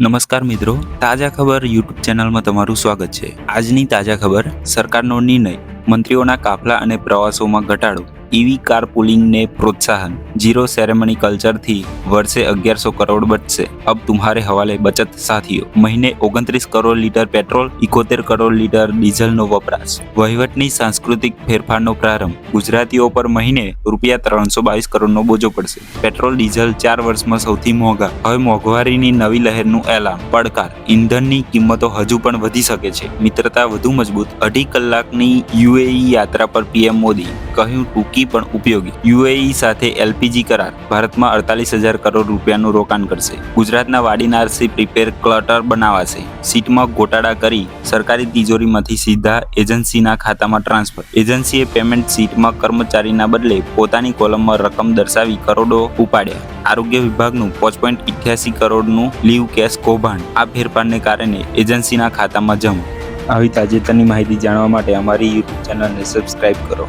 નમસ્કાર મિત્રો, તાજા ખબર યુટ્યુબ ચેનલમાં તમારું સ્વાગત છે. આજની તાજા ખબર: સરકારનો નિર્ણય, મંત્રીઓના કાફલા અને પ્રવાસોમાં ઘટાડો, ઈવી કાર પુલિંગને પ્રોત્સાહન, ઝીરો સેરેમની કલ્ચરથી વર્ષે 1100 કરોડ બચશે. અબ તુમ્હારે હવાલે બચત સાથીઓ. મહિને 29 crore litre petrol, 71 crore litre ડીઝલનો વપરાશ. વહીવટની સાંસ્કૃતિક ફેરફારનો પ્રારંભ. ગુજરાતીઓ પર મહિને ₹322 કરોડનો બોજો પડશે. પેટ્રોલ ડીઝલ 4 વર્ષમાં સૌથી મોંઘા. હવે મોંઘવારીની નવી લહેરનું એલાન. પડકાર: ઈંધણની કિંમતો હજુ પણ વધી શકે છે. મિત્રતા વધુ મજબૂત. 2.5 કલાકની યુએઈ યાત્રા પર પીએમ મોદી. કહ્યું ટૂંકી પણ ઉપયોગી. યુએઈ સાથે એલપીજી કરાર. ભારતમાં 48,000 કરોડ રૂપિયાનું રોકાણ કરશે. ગુજરાતના વાડીનારસી પ્રીપેડ ક્લટર બનાવાશે. સીટમાં ગોટાળા કરી સરકારી તિજોરીમાંથી સીધા એજન્સીના ખાતામાં ટ્રાન્સફર. એજન્સીએ પેમેન્ટ સીટમાં કર્મચારીના બદલે પોતાની કોલમમાં રકમ દર્શાવી કરોડો ઉપાડ્યા. આરોગ્ય વિભાગનું 5.88 કરોડનું લીવ કેશ કૌભાંડ. આ ફેરફારને કારણે એજન્સીના ખાતામાં જમા. આવી તાજેતરની માહિતી જાણવા માટે અમારી યુટ્યુબ ચેનલને સબસ્ક્રાઇબ કરો.